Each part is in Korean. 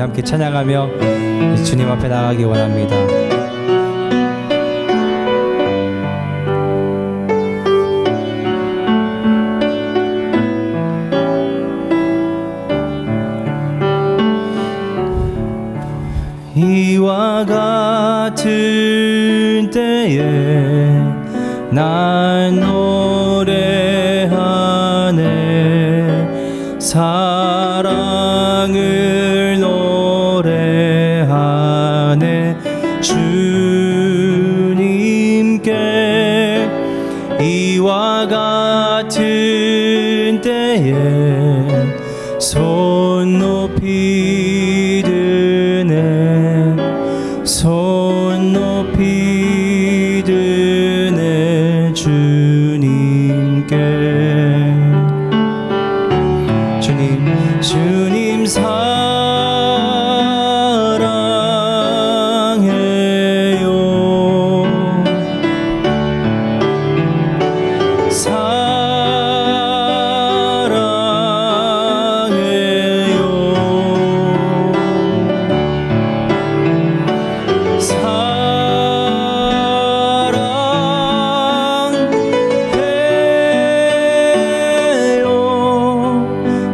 함께 찬양하며 주님 앞에 나가기 원합니다. 이와 같은 때에 난 노래하네 사랑을 노래하네 주님께 이와 같은 때에 손 높이 드네 손 높이 드네 주님께 주님 사랑해요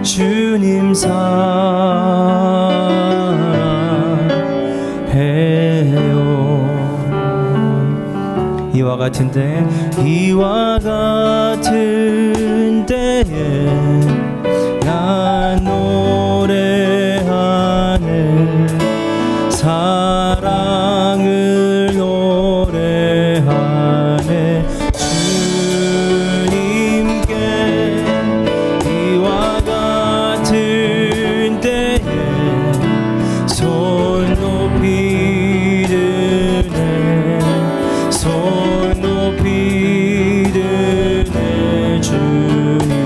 주님 사랑해요 이와 같은 때에 난 노래하네 사랑을 노래하네 주님께 이와 같은 때에 손 높이 드네 손 높이 드네 주님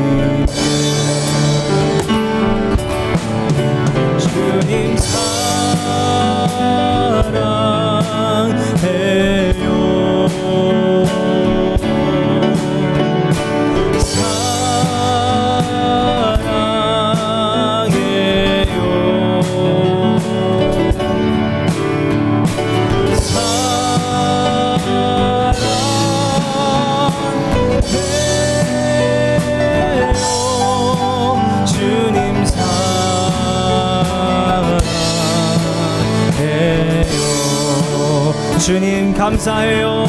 주님 감사해요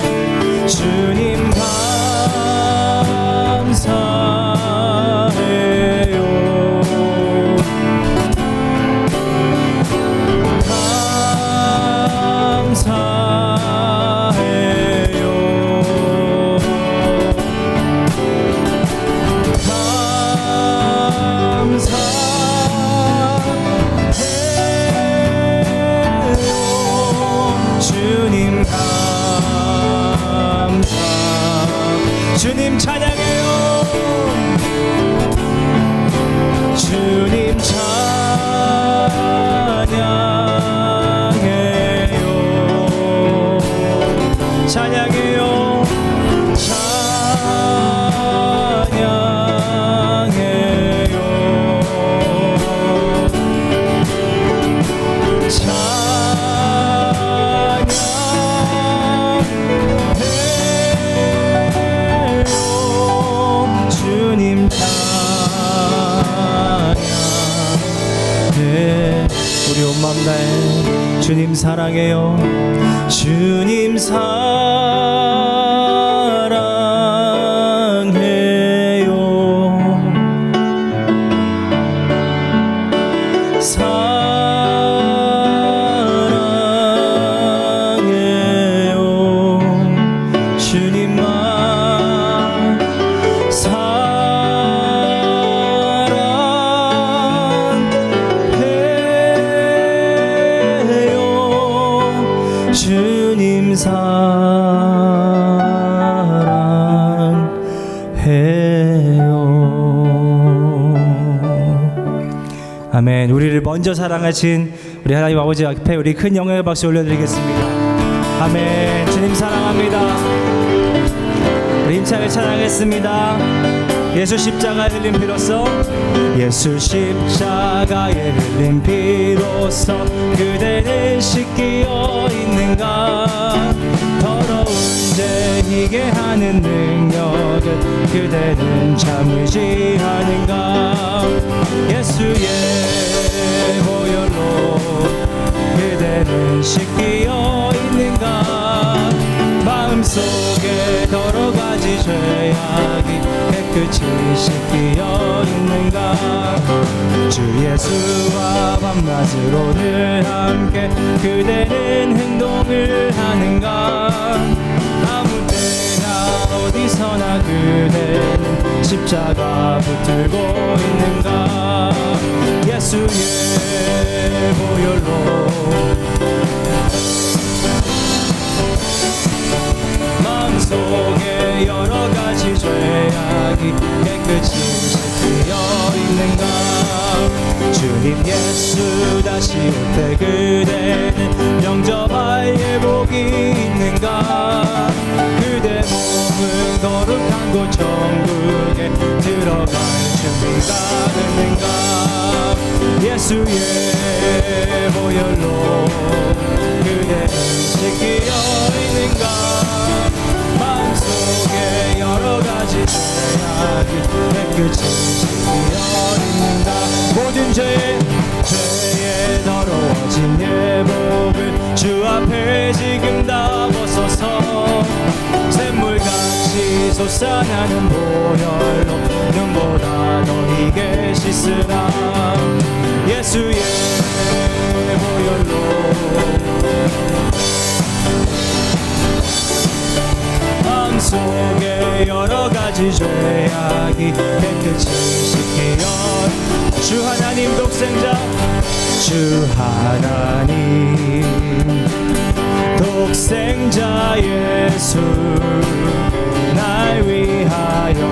주님 감사해요 주님 찬양해요 주님 찬양해요 찬양해요 주님 찬양해 우리 온 마음 다해 주님 사랑해요 주님 사랑해요 사랑해요 주님만 주님 사랑해요 아멘 우리를 먼저 사랑하신 우리 하나님 아버지 앞에 우리 큰 영광의 박수 올려드리겠습니다 아멘 주님 사랑합니다 우리 힘차게 찬양했습니다 예수 십자가에 흘린 피로써 예수 십자가에 흘린 피로써 그대는 씻기어 있는가 더러운 죄 희게 하는 능력은 그대는 참 의지하는가 예수의 보혈로 그대는 씻기어 있는가 마음속에 여러 가지 죄악이 깨끗이 씻기어 있는가 주 예수와 밤낮으로 늘 함께 그대는 행동을 하는가 아무 때나 어디서나 그대는 십자가 붙들고 있는가 예수의 보혈로 마음속에 여러 가지 죄악이 깨끗이 씻기어 있는가 주님 예수 다시 올 때 그대는 영접할 예복이 있는가 그대 몸은 거룩한 곳 천국에 들어갈 준비가 됐는가 예수의 보혈로 그대는 씻기어 있는가 마음속에 여러 가지 죄악이 깨끗이 씻기어 있는가 모든 죄에 더러워진 예복을 주 앞에 지금 다 벗어서 샘물같이 솟아나는 보혈로 눈보다 더 희게 씻으라 예수의 보혈로 마음속에 여러 가지 죄악이 깨끗이 씻기어 주 하나님 독생자 주 하나님 독생자 예수 날 위하여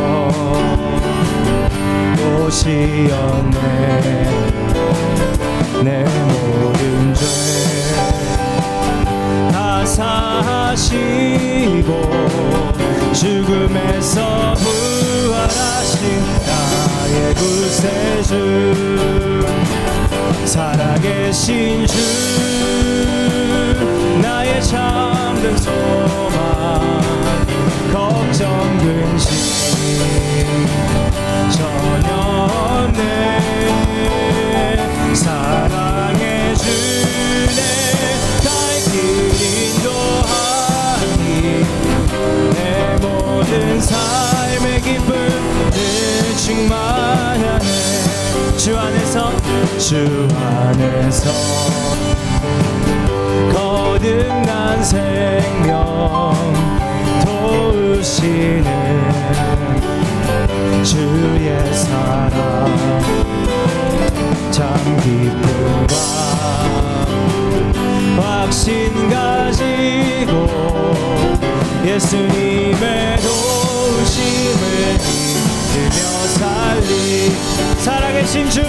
오시었네 내 모든 죄 다 사하시고 죽음에서 부활하신 나의 구세주 살아계신 주 나의 참된 소망 걱정 근심 전혀 없네 사랑해 주네 갈 길 인도하니 내 모든 삶의 기쁨을 충만하네 주 안에서 거듭난 생명 도우시는 주의 사랑 참 기쁨과 확신 가지고 예수님의 도우심을 믿으며 살리 살아계신 주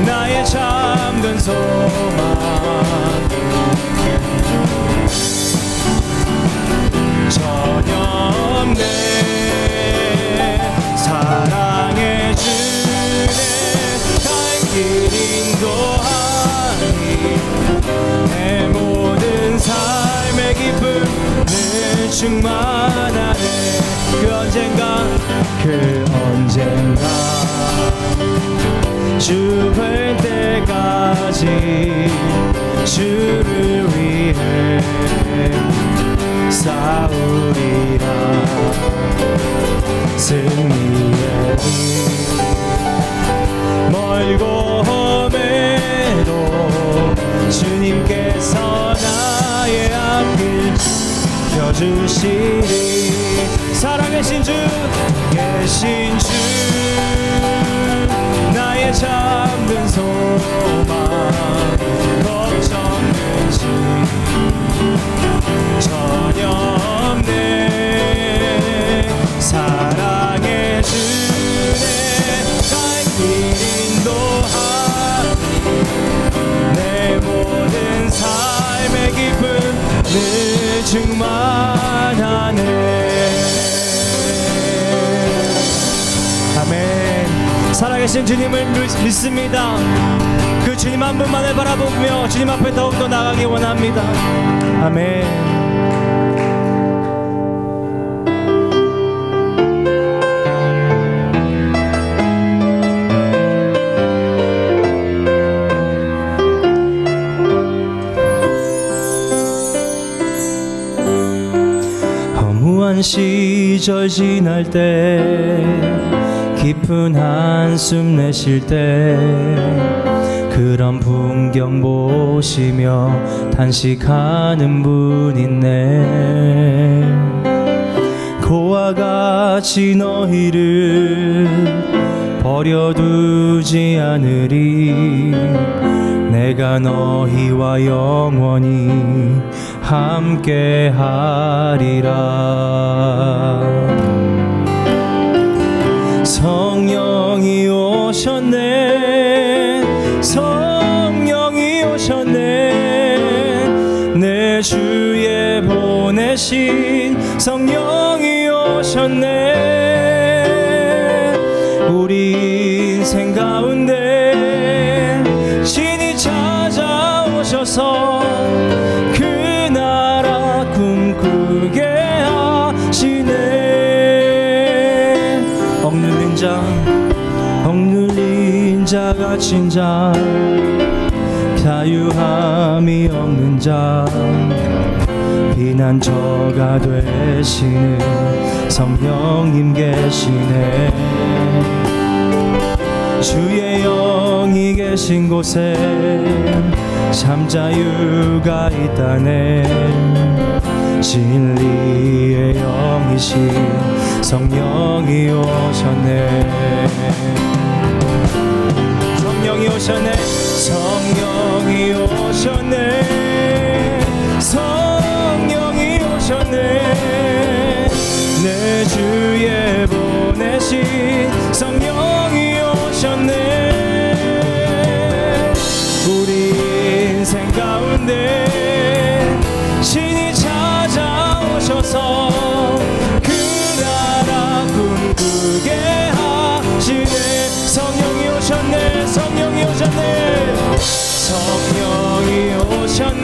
나의 참된 소망 전혀 없네 사랑해 주네 갈 길 인도하니 내 모든 삶의 기쁨을 충만하네 그 언젠가 죽을 때까지 주를 위해 싸우리라 승리의 길 멀고 험해도 주님께서 나의 앞길 펴주시리 살아계신 주 나의 참된 소망 걱정 근심 전혀 없네 사랑해 주네 갈 길 인도하니 내 모든 삶의 기쁨 늘 충만하네 살아계신 주님을 믿습니다. 그 주님 한 분만을 바라보며 주님 앞에 더욱더 나가기 원합니다. 아멘. 허무한 시절 지날 때 깊은 한숨 내쉴 때 그런 풍경 보시며 탄식하는 분 있네. 고와 같이 너희를 버려두지 않으리. 내가 너희와 영원히 함께 하리라. 성령이 오셨네. 성령이 오셨네. 내 주에 보내신 성령이 오셨네. 우리 인생 가운데 신이 찾아오셔서 그 나라 꿈꾸게 하시네. 억눌린 자 갇힌 자 자유함이 없는 자 피난처가 되시는 성령님 계시네. 주의 영이 계신 곳에 참 자유가 있다네. 진리의 영이신 성령이 오셨네. 성령이 오셨네. 성령이 오셨네. 성령이 오셨네. 내 주에 보내신 성령이 오셨네. 우리 인생 가운데 신이 찾아오셔서 그 나라 꿈꾸게 하시네. 성령이 오셨네. 성령이 오셨네. 성령이 오셨네.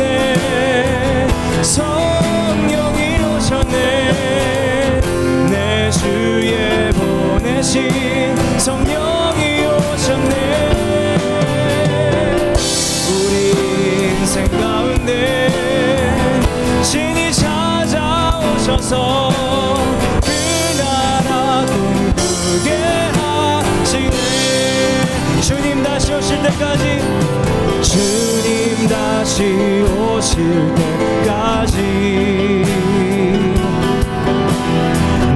성령이 오셨네. 내 주에 보내신 성령이 오셨네. 우리 인생 가운데 신이 찾아오셔서 그 나라 꿈꾸게 하시네. 주님 다시 오실 때까지, 주님 다시 오실 때까지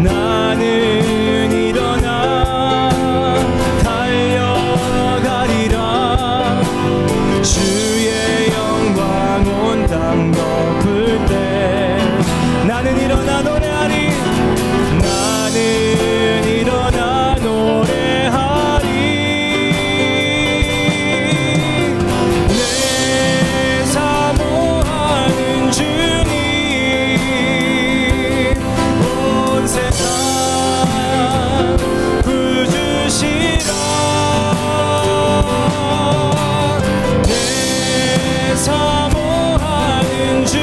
나는 일어나 달려가리라. 주의 영광 온 땅 덮을 때 나는 일어나 노래하리. 나는 일어나 노래하리. 내 사모하는 주님 온 세상 구주시라. 내 사모하는 주님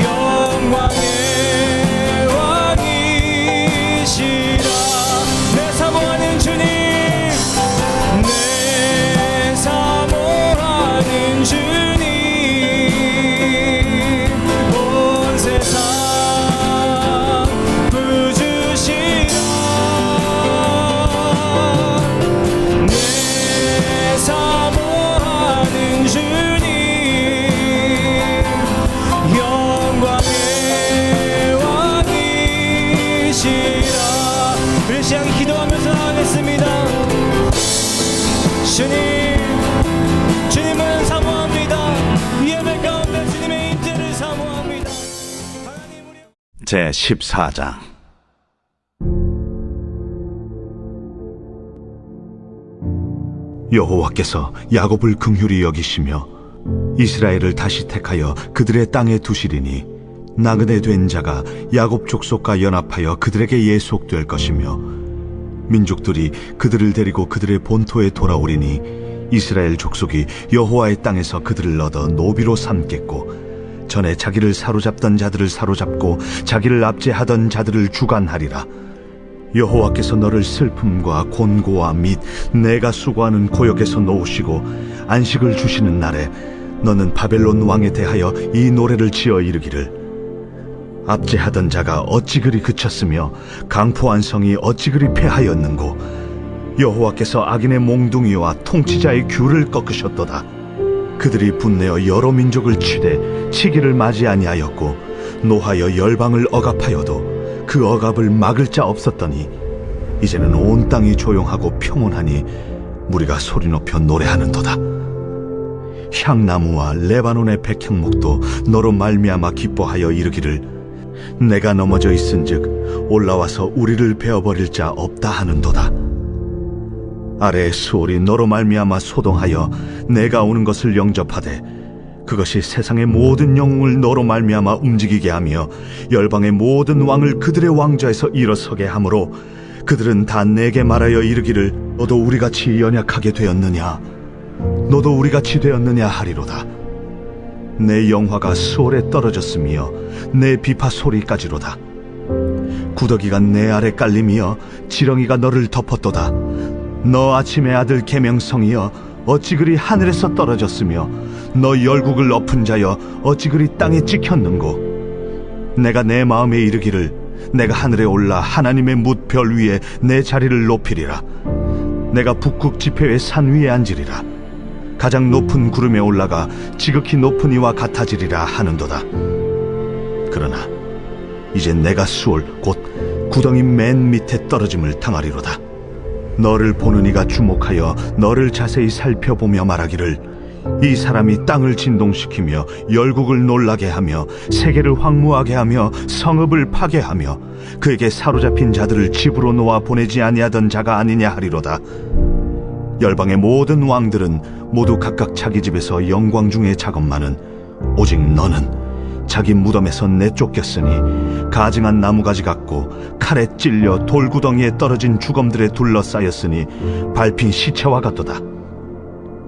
영광의 왕이시라. 내 사모하는 주님, 내 사모하는 주님 온 세상 구주시라. 내 사모하는 주님 영광의 왕이시라. 우리 시간 기도하면서 나가겠습니다. 주님, 주님을 사모합니다. 예배 가운데 주님의 임재를 사모합니다. 하나님 우리 제14장 여호와께서 야곱을 긍휼히 여기시며 이스라엘을 다시 택하여 그들의 땅에 두시리니 나그네 된 자가 야곱 족속과 연합하여 그들에게 예속될 것이며 민족들이 그들을 데리고 그들의 본토에 돌아오리니 이스라엘 족속이 여호와의 땅에서 그들을 얻어 노비로 삼겠고 전에 자기를 사로잡던 자들을 사로잡고 자기를 압제하던 자들을 주관하리라. 여호와께서 너를 슬픔과 곤고와 및 내가 수고하는 고역에서 놓으시고 안식을 주시는 날에 너는 바벨론 왕에 대하여 이 노래를 지어 이르기를 압제하던 자가 어찌 그리 그쳤으며 강포한 성이 어찌 그리 패하였는고 여호와께서 악인의 몽둥이와 통치자의 귤을 꺾으셨도다. 그들이 분내어 여러 민족을 치되 치기를 맞이 아니하였고 노하여 열방을 억압하여도 그 억압을 막을 자 없었더니 이제는 온 땅이 조용하고 평온하니 무리가 소리 높여 노래하는도다. 향나무와 레바논의 백향목도 너로 말미암아 기뻐하여 이르기를 내가 넘어져 있은즉 올라와서 우리를 베어버릴 자 없다 하는도다. 아래의 수월이 너로 말미암아 소동하여 내가 오는 것을 영접하되 그것이 세상의 모든 영웅을 너로 말미암아 움직이게 하며 열방의 모든 왕을 그들의 왕좌에서 일어서게 하므로 그들은 다 내게 말하여 이르기를 너도 우리같이 연약하게 되었느냐 너도 우리같이 되었느냐 하리로다. 내 영화가 수월에 떨어졌으며 내 비파 소리까지로다. 구더기가 내 아래 깔림이여 지렁이가 너를 덮었도다. 너 아침의 아들 계명성이여 어찌 그리 하늘에서 떨어졌으며 너 열국을 엎은 자여 어찌 그리 땅에 찍혔는고. 내가 내 마음에 이르기를 내가 하늘에 올라 하나님의 뭇별 위에 내 자리를 높이리라. 내가 북극 지폐의 산 위에 앉으리라. 가장 높은 구름에 올라가 지극히 높은 이와 같아지리라 하는도다. 그러나 이제 내가 수월 곧 구덩이 맨 밑에 떨어짐을 당하리로다. 너를 보는 이가 주목하여 너를 자세히 살펴보며 말하기를 이 사람이 땅을 진동시키며 열국을 놀라게 하며 세계를 황무하게 하며 성읍을 파괴하며 그에게 사로잡힌 자들을 집으로 놓아 보내지 아니하던 자가 아니냐 하리로다. 열방의 모든 왕들은 모두 각각 자기 집에서 영광 중에 작업만은 오직 너는 자기 무덤에서 내쫓겼으니 가증한 나무가지 같고 칼에 찔려 돌구덩이에 떨어진 주검들에 둘러싸였으니 밟힌 시체와 같도다.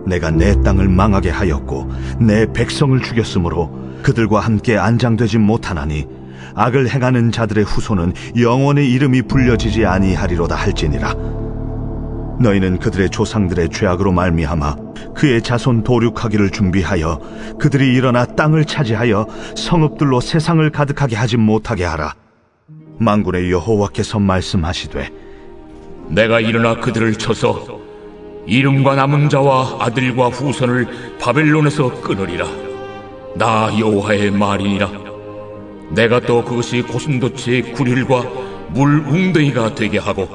내가 내 땅을 망하게 하였고 내 백성을 죽였으므로 그들과 함께 안장되지 못하나니 악을 행하는 자들의 후손은 영원의 이름이 불려지지 아니하리로다 할지니라. 너희는 그들의 조상들의 죄악으로 말미암아 그의 자손 도륙하기를 준비하여 그들이 일어나 땅을 차지하여 성읍들로 세상을 가득하게 하지 못하게 하라. 만군의 여호와께서 말씀하시되 내가 일어나 그들을 쳐서 이름과 남은 자와 아들과 후손을 바벨론에서 끊으리라. 나 여호와의 말이니라. 내가 또 그것이 고슴도치의 구릴과 물 웅덩이가 되게 하고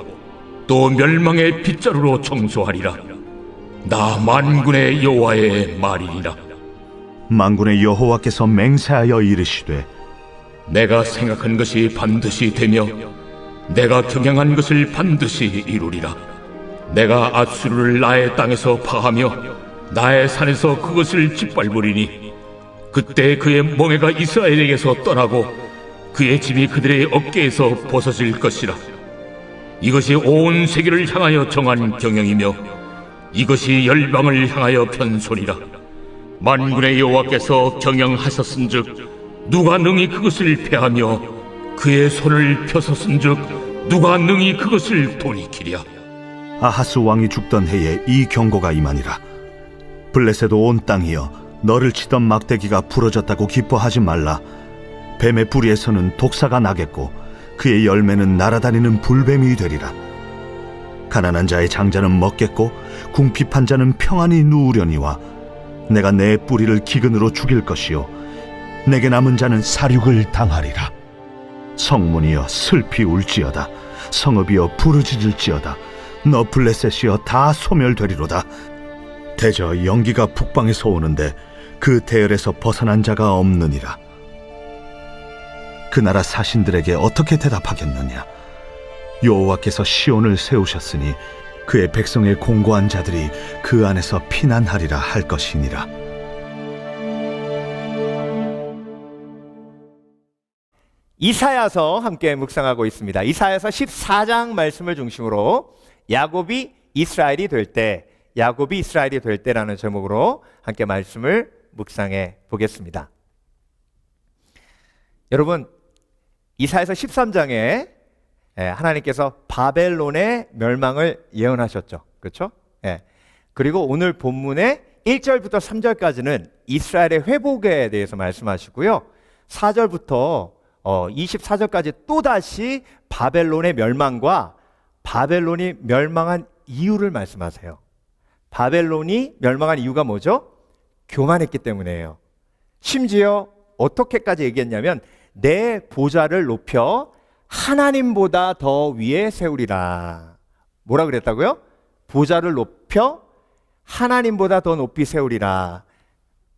또 멸망의 빗자루로 청소하리라. 나 만군의 여호와의 말이니라. 만군의 여호와께서 맹세하여 이르시되 내가 생각한 것이 반드시 되며 내가 경영한 것을 반드시 이루리라. 내가 앗수르를 나의 땅에서 파하며 나의 산에서 그것을 짓밟으리니 그때 그의 멍에가 이스라엘에게서 떠나고 그의 집이 그들의 어깨에서 벗어질 것이라. 이것이 온 세계를 향하여 정한 경영이며 이것이 열방을 향하여 편손이라. 만군의 여호와께서 경영하셨은즉 누가 능히 그것을 패하며 그의 손을 펴섰은즉 누가 능히 그것을 돌이키랴. 아하스 왕이 죽던 해에 이 경고가 임하니라. 블레셋 온 땅이여 너를 치던 막대기가 부러졌다고 기뻐하지 말라. 뱀의 뿌리에서는 독사가 나겠고 그의 열매는 날아다니는 불뱀이 되리라. 가난한 자의 장자는 먹겠고 궁핍한 자는 평안히 누우려니와 내가 내 뿌리를 기근으로 죽일 것이요 내게 남은 자는 사륙을 당하리라. 성문이여 슬피 울지어다. 성읍이여 부르짖을지어다. 너 블레셋이여 다 소멸되리로다. 대저 연기가 북방에서 오는데 그 대열에서 벗어난 자가 없느니라. 그 나라 사신들에게 어떻게 대답하겠느냐. 여호와께서 시온을 세우셨으니 그의 백성의 공고한 자들이 그 안에서 피난하리라 할 것이니라. 이사야서 함께 묵상하고 있습니다. 이사야서 14장 말씀을 중심으로 야곱이 이스라엘이 될 때, 야곱이 이스라엘이 될 때라는 제목으로 함께 말씀을 묵상해 보겠습니다. 여러분, 이사야서 13장에 하나님께서 바벨론의 멸망을 예언하셨죠. 그렇죠? 그리고 오늘 본문의 1절부터 3절까지는 이스라엘의 회복에 대해서 말씀하시고요. 4절부터 24절까지 또다시 바벨론의 멸망과 바벨론이 멸망한 이유를 말씀하세요. 바벨론이 멸망한 이유가 뭐죠? 교만했기 때문이에요. 심지어 어떻게까지 얘기했냐면 내 보좌를 높여 하나님보다 더 위에 세우리라. 뭐라 그랬다고요? 보좌를 높여 하나님보다 더 높이 세우리라.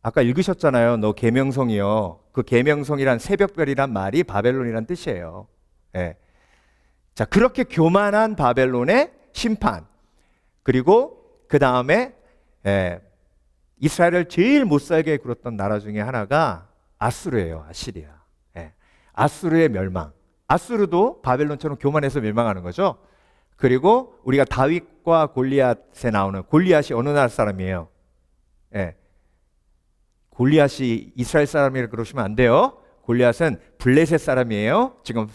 아까 읽으셨잖아요. 너 계명성이요. 그 계명성이란 새벽별이란 말이 바벨론이란 뜻이에요. 자, 그렇게 교만한 바벨론의 심판, 그리고 그 다음에 이스라엘을 제일 못살게 굴었던 나라 중에 하나가 아수르예요. 아시리아. 아수르의 멸망. 아수르도 바벨론처럼 교만해서 멸망하는 거죠. 그리고 우리가 다윗과 골리앗에 나오는, 골리앗이 어느 나라 사람이에요? 골리앗이 이스라엘 사람이라 그러시면 안 돼요. 골리앗은 블레셋 사람이에요. 지금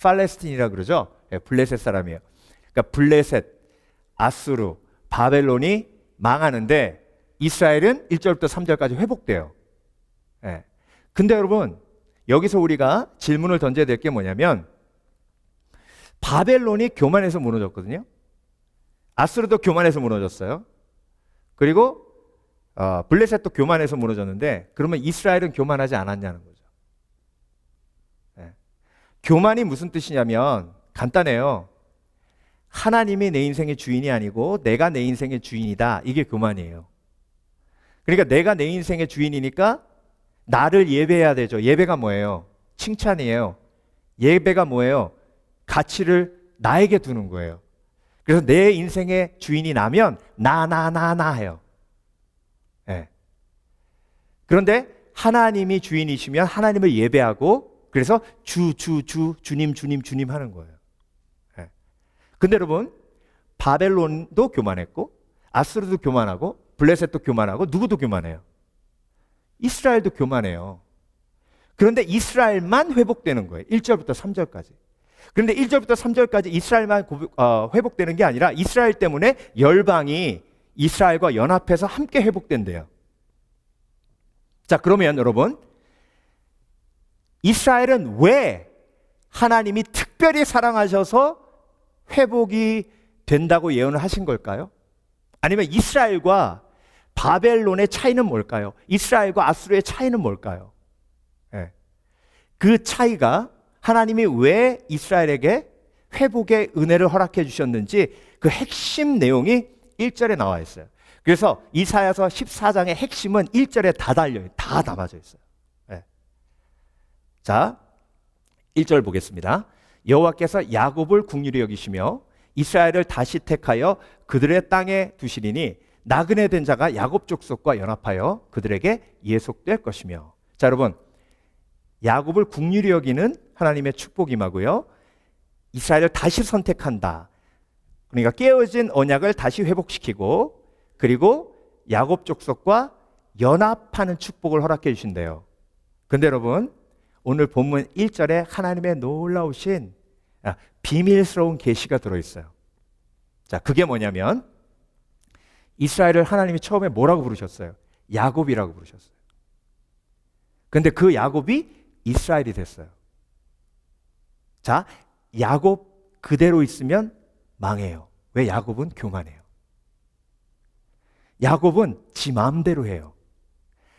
팔레스틴이라 그러죠. 블레셋 사람이에요. 그러니까 블레셋, 아수르, 바벨론이 망하는데 이스라엘은 1절부터 3절까지 회복돼요. 근데 여러분, 여기서 우리가 질문을 던져야 될 게 뭐냐면, 바벨론이 교만해서 무너졌거든요. 아수르도 교만해서 무너졌어요. 그리고 블레셋도 교만해서 무너졌는데, 그러면 이스라엘은 교만하지 않았냐는 거죠. 교만이 무슨 뜻이냐면 간단해요. 하나님이 내 인생의 주인이 아니고 내가 내 인생의 주인이다. 이게 교만이에요. 그러니까 내가 내 인생의 주인이니까 나를 예배해야 되죠. 예배가 뭐예요? 칭찬이에요. 예배가 뭐예요? 가치를 나에게 두는 거예요. 그래서 내 인생의 주인이 나면 나 해요. 그런데 하나님이 주인이시면 하나님을 예배하고, 그래서 주님 하는 거예요. 근데 여러분, 바벨론도 교만했고 아수르도 교만하고 블레셋도 교만하고 누구도 교만해요? 이스라엘도 교만해요. 그런데 이스라엘만 회복되는 거예요. 1절부터 3절까지. 그런데 1절부터 3절까지 이스라엘만 회복되는 게 아니라 이스라엘 때문에 열방이 이스라엘과 연합해서 함께 회복된대요. 자, 그러면 여러분, 이스라엘은 왜 하나님이 특별히 사랑하셔서 회복이 된다고 예언을 하신 걸까요? 아니면 이스라엘과 바벨론의 차이는 뭘까요? 이스라엘과 아수르의 차이는 뭘까요? 그 차이가, 하나님이 왜 이스라엘에게 회복의 은혜를 허락해 주셨는지 그 핵심 내용이 1절에 나와 있어요. 그래서 이사야서 14장의 핵심은 1절에 다 달려요. 다 담아져 있어요. 자, 1절 보겠습니다. 여호와께서 야곱을 긍휼히 여기시며 이스라엘을 다시 택하여 그들의 땅에 두시리니 나그네 된 자가 야곱 족속과 연합하여 그들에게 예속될 것이며. 자, 여러분, 야곱을 긍휼히 여기는 하나님의 축복이 임하고요, 이스라엘을 다시 선택한다. 그러니까 깨어진 언약을 다시 회복시키고, 그리고 야곱 족속과 연합하는 축복을 허락해 주신대요. 근데 여러분, 오늘 본문 1절에 하나님의 놀라우신 비밀스러운 계시가 들어있어요. 자, 그게 뭐냐면 이스라엘을 하나님이 처음에 뭐라고 부르셨어요? 야곱이라고 부르셨어요. 근데 그 야곱이 이스라엘이 됐어요. 자, 야곱 그대로 있으면 망해요. 왜? 야곱은 교만해요. 야곱은 지 마음대로 해요.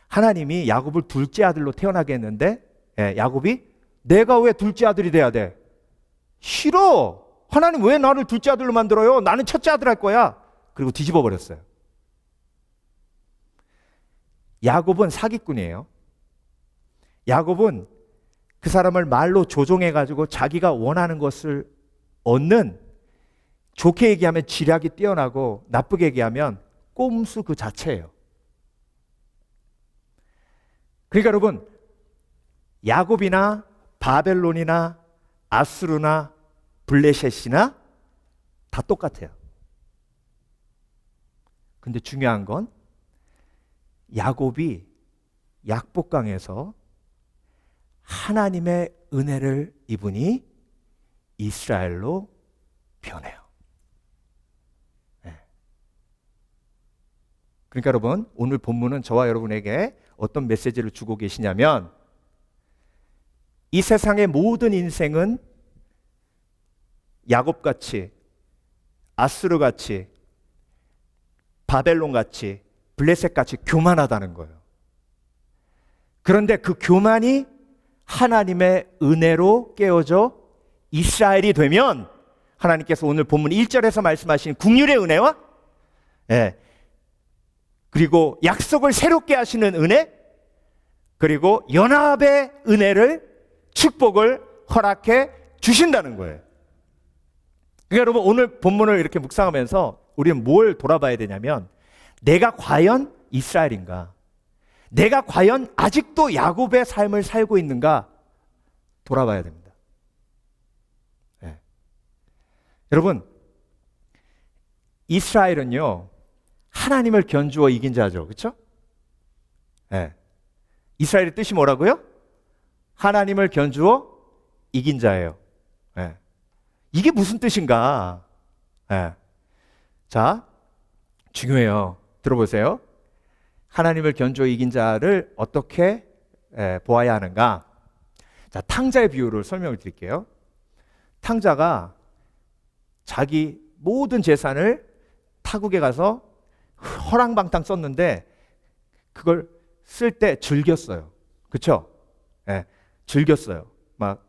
하나님이 야곱을 둘째 아들로 태어나게 했는데 야곱이 내가 왜 둘째 아들이 돼야 돼? 싫어. 하나님 왜 나를 둘째 아들로 만들어요? 나는 첫째 아들 할 거야. 그리고 뒤집어 버렸어요. 야곱은 사기꾼이에요. 야곱은 그 사람을 말로 조종해가지고 자기가 원하는 것을 얻는, 좋게 얘기하면 지략이 뛰어나고 나쁘게 얘기하면 꼼수 그 자체예요. 그러니까 여러분, 야곱이나 바벨론이나 아수르나 블레셋이나 다 똑같아요. 근데 중요한 건 야곱이 약복강에서 하나님의 은혜를 입으니 이스라엘로 변해요. 네. 그러니까 여러분, 오늘 본문은 저와 여러분에게 어떤 메시지를 주고 계시냐면, 이 세상의 모든 인생은 야곱같이, 아수르같이, 바벨론같이, 블레셋같이 교만하다는 거예요. 그런데 그 교만이 하나님의 은혜로 깨어져 이스라엘이 되면, 하나님께서 오늘 본문 1절에서 말씀하신 국률의 은혜와 그리고 약속을 새롭게 하시는 은혜, 그리고 연합의 은혜를, 축복을 허락해 주신다는 거예요. 그러니까 여러분, 오늘 본문을 이렇게 묵상하면서 우리는 뭘 돌아봐야 되냐면, 내가 과연 이스라엘인가? 내가 과연 아직도 야곱의 삶을 살고 있는가? 돌아봐야 됩니다. 네. 여러분, 이스라엘은요, 하나님을 견주어 이긴 자죠. 그렇죠? 네. 이스라엘의 뜻이 뭐라고요? 하나님을 견주어 이긴 자예요. 네. 이게 무슨 뜻인가? 네. 자, 중요해요. 들어보세요. 하나님을 견주어 이긴 자를 어떻게 보아야 하는가? 자, 탕자의 비유를 설명을 드릴게요. 탕자가 자기 모든 재산을 타국에 가서 허랑방탕 썼는데, 그걸 쓸 때 즐겼어요. 그렇죠? 즐겼어요. 막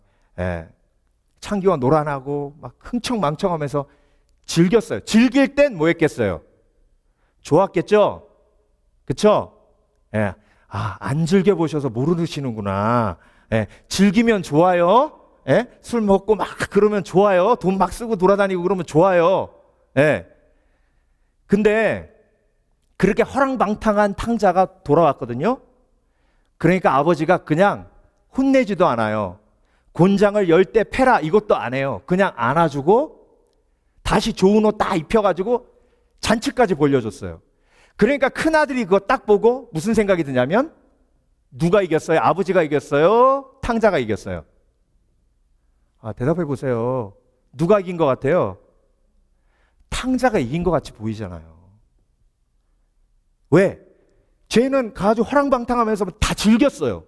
창기와 노란하고 막 흥청망청하면서 즐겼어요. 즐길 땐 뭐 했겠어요? 좋았겠죠? 그쵸? 안 즐겨보셔서 모르시는구나. 즐기면 좋아요. 술 먹고 막 그러면 좋아요. 돈 막 쓰고 돌아다니고 그러면 좋아요. 근데 그렇게 허랑방탕한 탕자가 돌아왔거든요. 그러니까 아버지가 그냥 혼내지도 않아요. 곤장을 10대 패라 이것도 안 해요. 그냥 안아주고 다시 좋은 옷 딱 입혀가지고 잔치까지 벌려줬어요. 그러니까 큰아들이 그거 딱 보고 무슨 생각이 드냐면, 누가 이겼어요? 아버지가 이겼어요? 탕자가 이겼어요? 대답해 보세요. 누가 이긴 것 같아요? 탕자가 이긴 것 같이 보이잖아요. 왜? 쟤는 가지고 허랑방탕하면서 다 즐겼어요.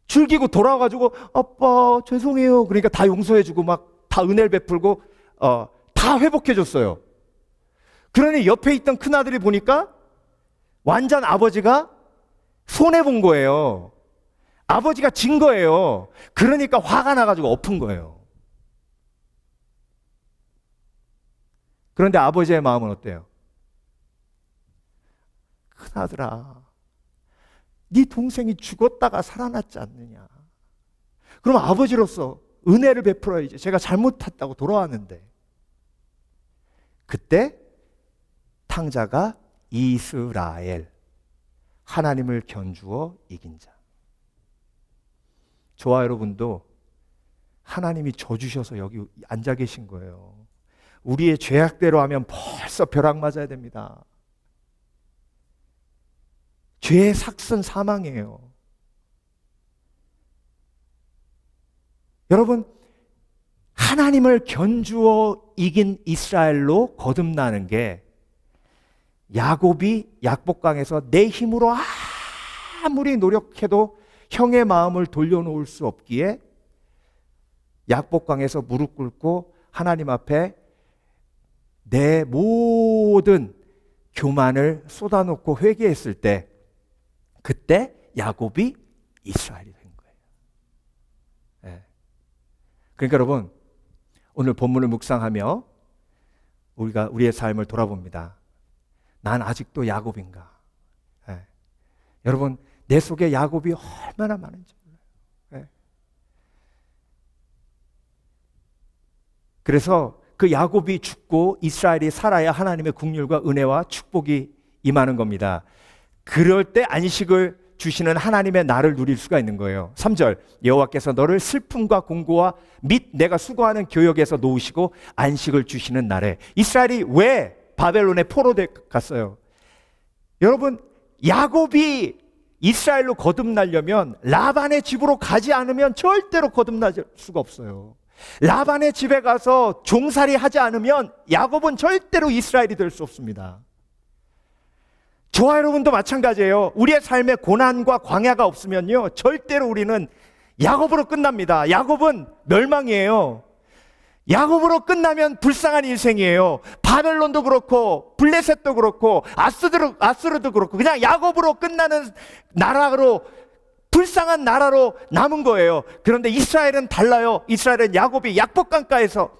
즐기고 돌아와가지고 아빠 죄송해요. 그러니까 다 용서해주고 막 다 은혜를 베풀고 다 회복해줬어요. 그러니 옆에 있던 큰아들이 보니까 완전 아버지가 손해본 거예요. 아버지가 진 거예요. 그러니까 화가 나가지고 엎은 거예요. 그런데 아버지의 마음은 어때요? 큰아들아, 네 동생이 죽었다가 살아났지 않느냐. 그럼 아버지로서 은혜를 베풀어야지. 제가 잘못했다고 돌아왔는데. 그때 탕자가 이스라엘, 하나님을 견주어 이긴 자. 저와 여러분도 하나님이 져주셔서 여기 앉아 계신 거예요. 우리의 죄악대로 하면 벌써 벼락 맞아야 됩니다. 죄의 삭은 사망이에요. 여러분, 하나님을 견주어 이긴 이스라엘로 거듭나는 게, 야곱이 약복강에서 내 힘으로 아무리 노력해도 형의 마음을 돌려놓을 수 없기에 약복강에서 무릎 꿇고 하나님 앞에 내 모든 교만을 쏟아놓고 회개했을 때, 그때 야곱이 이스라엘이 된 거예요. 그러니까 여러분, 오늘 본문을 묵상하며 우리가 우리의 삶을 돌아봅니다. 난 아직도 야곱인가? 여러분, 내 속에 야곱이 얼마나 많은지 몰라요. 그래서 그 야곱이 죽고 이스라엘이 살아야 하나님의 국률과 은혜와 축복이 임하는 겁니다. 그럴 때 안식을 주시는 하나님의 나를 누릴 수가 있는 거예요. 3절, 여호와께서 너를 슬픔과 공고와 및 내가 수고하는 교역에서 놓으시고 안식을 주시는 날에. 이스라엘이 왜 바벨론에 포로돼 갔어요? 여러분, 야곱이 이스라엘로 거듭나려면 라반의 집으로 가지 않으면 절대로 거듭날 수가 없어요. 라반의 집에 가서 종살이 하지 않으면 야곱은 절대로 이스라엘이 될 수 없습니다. 저와 여러분도 마찬가지예요. 우리의 삶에 고난과 광야가 없으면요, 절대로 우리는 야곱으로 끝납니다. 야곱은 멸망이에요. 야곱으로 끝나면 불쌍한 인생이에요. 바벨론도 그렇고 블레셋도 그렇고 아스르도 그렇고 그냥 야곱으로 끝나는 나라로, 불쌍한 나라로 남은 거예요. 그런데 이스라엘은 달라요. 이스라엘은 야곱이 약복강가에서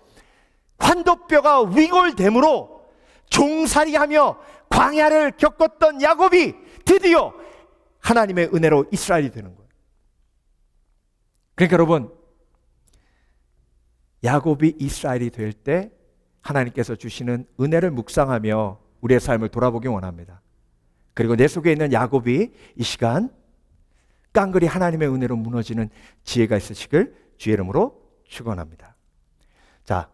환도뼈가 위골됨으로 종살이하며 광야를 겪었던 야곱이 드디어 하나님의 은혜로 이스라엘이 되는 거예요. 그러니까 여러분, 야곱이 이스라엘이 될 때 하나님께서 주시는 은혜를 묵상하며 우리의 삶을 돌아보기 원합니다. 그리고 내 속에 있는 야곱이 이 시간 깡그리 하나님의 은혜로 무너지는 지혜가 있으시길 주의 이름으로 축원합니다. 자,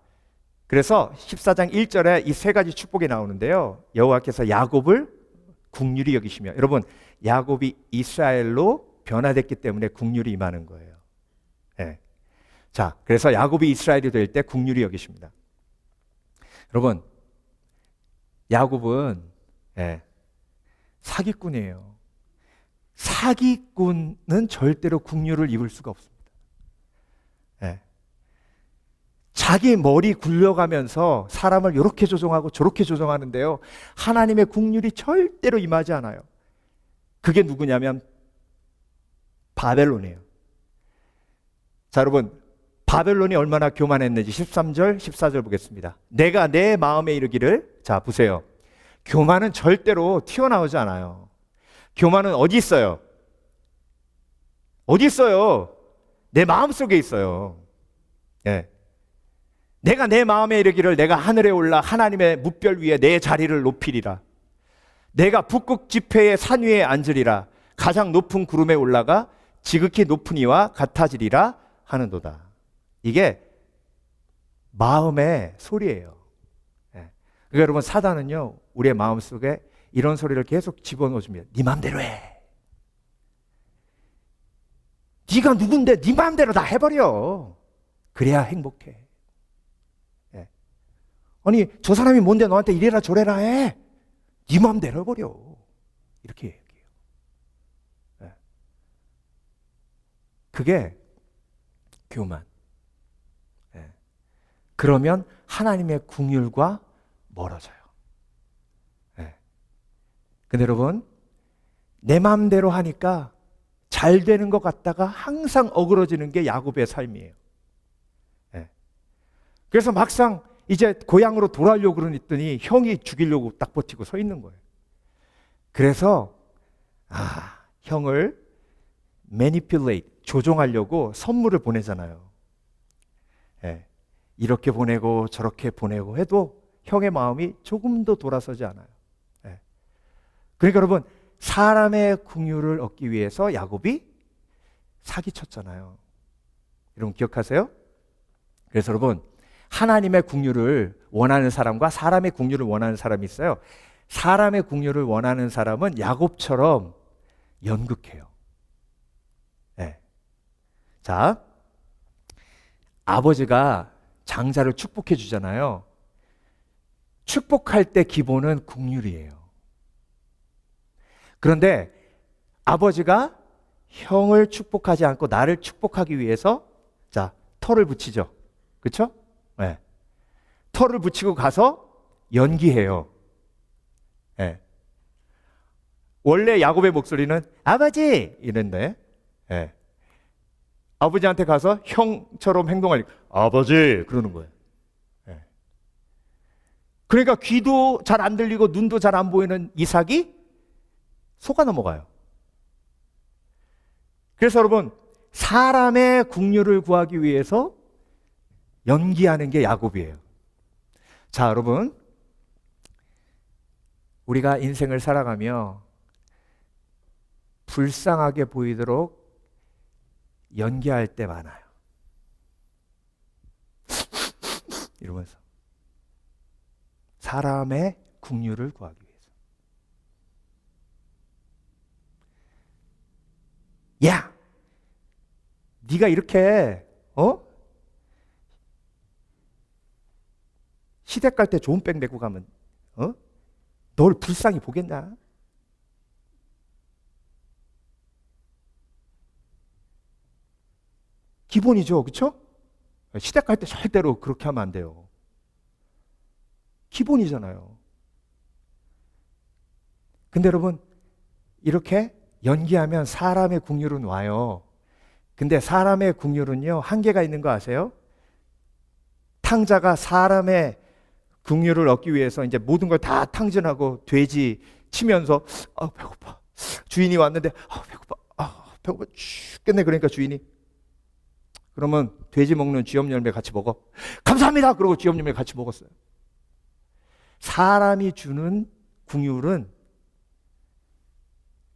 그래서 14장 1절에 이 세 가지 축복이 나오는데요. 여호와께서 야곱을 긍휼히 여기시며, 여러분, 야곱이 이스라엘로 변화됐기 때문에 긍휼이 임하는 거예요. 네. 자, 그래서 야곱이 이스라엘이 될 때 긍휼히 여기십니다. 여러분, 야곱은 사기꾼이에요. 사기꾼은 절대로 긍휼을 입을 수가 없습니다. 자기 머리 굴려가면서 사람을 이렇게 조종하고 저렇게 조종하는데요, 하나님의 긍휼이 절대로 임하지 않아요. 그게 누구냐면 바벨론이에요. 자, 여러분, 바벨론이 얼마나 교만했는지 13절, 14절 보겠습니다. 내가 내 마음에 이르기를, 자, 보세요. 교만은 절대로 튀어나오지 않아요. 교만은 어디 있어요? 어디 있어요? 내 마음속에 있어요. 예. 내가 내 마음에 이르기를 내가 하늘에 올라 하나님의 뭇별 위에 내 자리를 높이리라. 내가 북극 지폐의 산 위에 앉으리라. 가장 높은 구름에 올라가 지극히 높은 이와 같아지리라 하는도다. 이게 마음의 소리예요. 예. 그러니까 여러분, 사단은요, 우리의 마음속에 이런 소리를 계속 집어넣어줍니다. 네 마음대로 해. 네가 누군데 네 마음대로 다 해버려. 그래야 행복해. 예. 아니, 저 사람이 뭔데 너한테 이래라 저래라 해. 네 마음대로 해버려. 이렇게 얘기해요. 예. 그게 교만. 예. 그러면 하나님의 긍휼과 멀어져요. 예. 근데 여러분, 내 마음대로 하니까 잘 되는 것 같다가 항상 어그러지는 게 야곱의 삶이에요. 예. 그래서 막상 이제 고향으로 돌아오려고 그러더니 형이 죽이려고 딱 버티고 서 있는 거예요. 그래서 형을 manipulate, 조종하려고 선물을 보내잖아요. 예. 이렇게 보내고 저렇게 보내고 해도 형의 마음이 조금도 돌아서지 않아요. 예. 그러니까 여러분, 사람의 긍휼을 얻기 위해서 야곱이 사기쳤잖아요. 여러분 기억하세요? 그래서 여러분, 하나님의 긍휼을 원하는 사람과 사람의 긍휼을 원하는 사람이 있어요. 사람의 긍휼을 원하는 사람은 야곱처럼 연극해요. 네. 자, 아버지가 장자를 축복해 주잖아요. 축복할 때 기본은 긍휼이에요. 그런데 아버지가 형을 축복하지 않고 나를 축복하기 위해서, 자, 털을 붙이죠. 그렇죠? 네. 털을 붙이고 가서 연기해요. 네. 원래 야곱의 목소리는 아버지 이랬는데, 네. 아버지한테 가서 형처럼 행동하니까 아버지 그러는 거예요. 네. 그러니까 귀도 잘 안 들리고 눈도 잘 안 보이는 이삭이 속아 넘어가요. 그래서 여러분, 사람의 긍휼을 구하기 위해서 연기하는 게 야곱이에요. 자, 여러분, 우리가 인생을 살아가며 불쌍하게 보이도록 연기할 때 많아요. 이러면서 사람의 긍휼을 구하기 위해서. 야, 네가 이렇게 시댁 갈 때 좋은 백 메고 가면 널 불쌍히 보겠냐? 기본이죠, 그렇죠? 시댁 갈 때 절대로 그렇게 하면 안 돼요. 기본이잖아요. 근데 여러분, 이렇게 연기하면 사람의 긍휼은 와요. 근데 사람의 긍휼은요, 한계가 있는 거 아세요? 탕자가 사람의 긍휼을 얻기 위해서 이제 모든 걸 다 탕진하고 돼지 치면서 배고파. 주인이 왔는데 배고파 죽겠네. 그러니까 주인이 그러면 돼지 먹는 쥐염 열매 같이 먹어. 감사합니다. 그러고 쥐염 열매 같이 먹었어요. 사람이 주는 긍휼은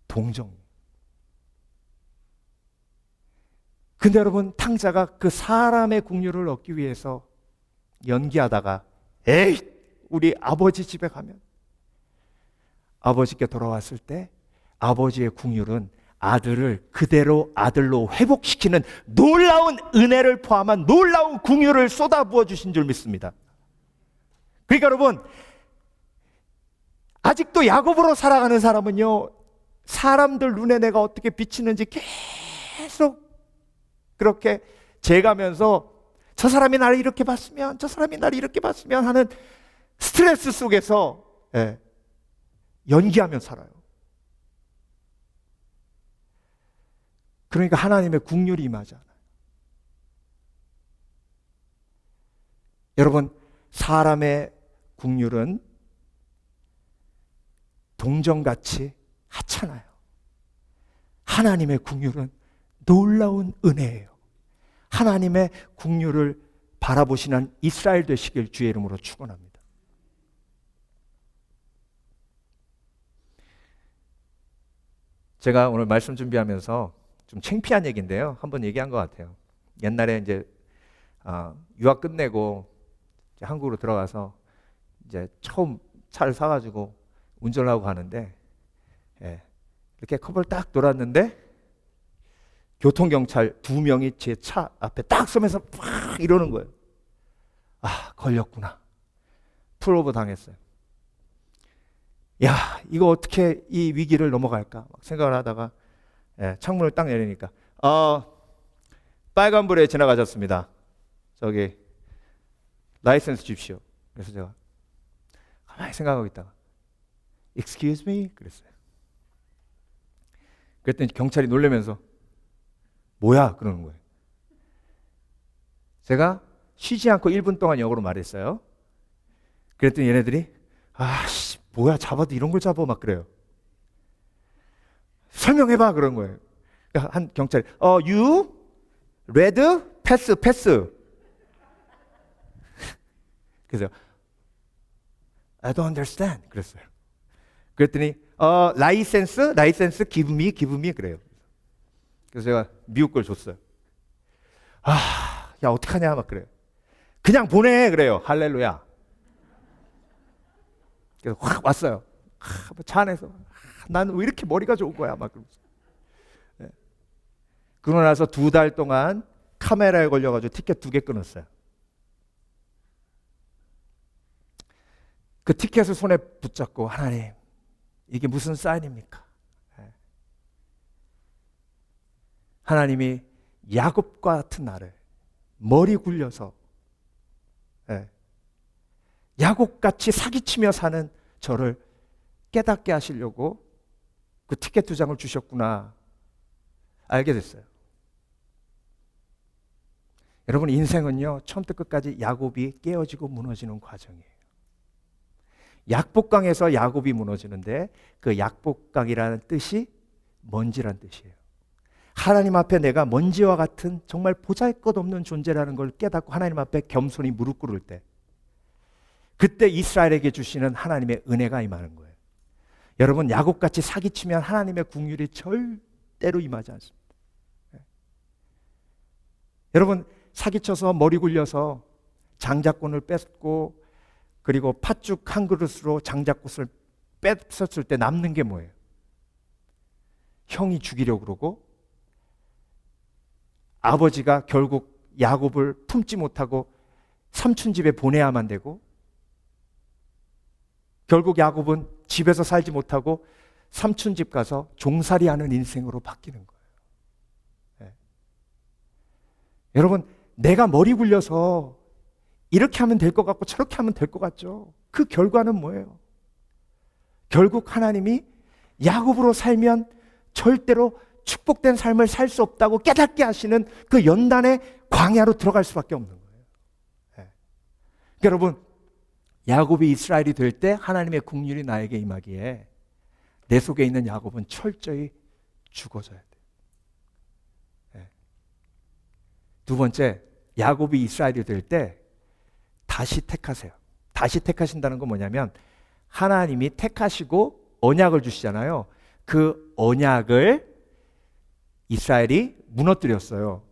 동정. 근데 여러분, 탕자가 그 사람의 긍휼을 얻기 위해서 연기하다가 에이, 우리 아버지 집에 가면 아버지께 돌아왔을 때 아버지의 긍휼은 아들을 그대로 아들로 회복시키는 놀라운 은혜를 포함한 놀라운 긍휼을 쏟아부어 주신 줄 믿습니다. 그러니까 여러분, 아직도 야곱으로 살아가는 사람은요, 사람들 눈에 내가 어떻게 비치는지 계속 그렇게 재가면서 저 사람이 나를 이렇게 봤으면, 저 사람이 나를 이렇게 봤으면 하는 스트레스 속에서 연기하며 살아요. 그러니까 하나님의 긍휼이 임하지 않아요. 여러분, 사람의 긍휼은 동정같이 하찮아요. 하나님의 긍휼은 놀라운 은혜예요. 하나님의 긍휼을 바라보시는 이스라엘 되시길 주의 이름으로 축원합니다. 제가 오늘 말씀 준비하면서 좀 창피한 얘기인데요, 한번 얘기한 것 같아요. 옛날에 이제 유학 끝내고 이제 한국으로 들어가서 이제 처음 차를 사가지고 운전을 하고 가는데, 이렇게 컵을 딱 돌았는데 교통경찰 2명이 제 차 앞에 딱 서면서 팍 이러는 거예요. 걸렸구나. 풀오버 당했어요. 야, 이거 어떻게 이 위기를 넘어갈까 막 생각을 하다가 창문을 딱 내리니까 빨간불에 지나가셨습니다. 저기 라이센스 주십시오. 그래서 제가 가만히 생각하고 있다가 Excuse me? 그랬어요. 그랬더니 경찰이 놀라면서 뭐야? 그러는 거예요. 제가 쉬지 않고 1분 동안 영어로 말했어요. 그랬더니 얘네들이 뭐야, 잡아도 이런 걸 잡아 막 그래요. 설명해봐 그런 거예요. 그러니까 한 경찰이 you red pass 그래서 I don't understand 그랬어요. 그랬더니 라이센스 give me 그래요. 그래서 제가 미국 걸 줬어요. 야, 어떡하냐 막 그래요. 그냥 보내 그래요. 할렐루야. 그래서 확 왔어요. 차 안에서 나는 왜 이렇게 머리가 좋은 거야 막 그러면서. 그러고 나서 2달 동안 카메라에 걸려가지고 티켓 2개 끊었어요. 그 티켓을 손에 붙잡고 하나님, 이게 무슨 사인입니까? 하나님이 야곱과 같은 나를 머리 굴려서 야곱같이 사기치며 사는 저를 깨닫게 하시려고 그 티켓 2장을 주셨구나 알게 됐어요. 여러분, 인생은요, 처음부터 끝까지 야곱이 깨어지고 무너지는 과정이에요. 약복강에서 야곱이 무너지는데 그 약복강이라는 뜻이 먼지란 뜻이에요. 하나님 앞에 내가 먼지와 같은 정말 보잘것없는 존재라는 걸 깨닫고 하나님 앞에 겸손히 무릎 꿇을 때, 그때 이스라엘에게 주시는 하나님의 은혜가 임하는 거예요. 여러분, 야곱같이 사기치면 하나님의 긍휼이 절대로 임하지 않습니다. 여러분, 사기쳐서 머리 굴려서 장자권을 뺏고 그리고 팥죽 한 그릇으로 장자꽃을 뺏었을 때 남는 게 뭐예요? 형이 죽이려고 그러고 아버지가 결국 야곱을 품지 못하고 삼촌 집에 보내야만 되고 결국 야곱은 집에서 살지 못하고 삼촌 집 가서 종살이하는 인생으로 바뀌는 거예요. 네. 여러분, 내가 머리 굴려서 이렇게 하면 될 것 같고 저렇게 하면 될 것 같죠. 그 결과는 뭐예요? 결국 하나님이 야곱으로 살면 절대로 축복된 삶을 살 수 없다고 깨닫게 하시는 그 연단의 광야로 들어갈 수밖에 없는 거예요. 네. 여러분, 야곱이 이스라엘이 될 때 하나님의 긍휼이 나에게 임하기에 내 속에 있는 야곱은 철저히 죽어져야 돼요. 네. 두 번째, 야곱이 이스라엘이 될 때 다시 택하세요. 다시 택하신다는 건 뭐냐면 하나님이 택하시고 언약을 주시잖아요. 그 언약을 이스라엘이 무너뜨렸어요.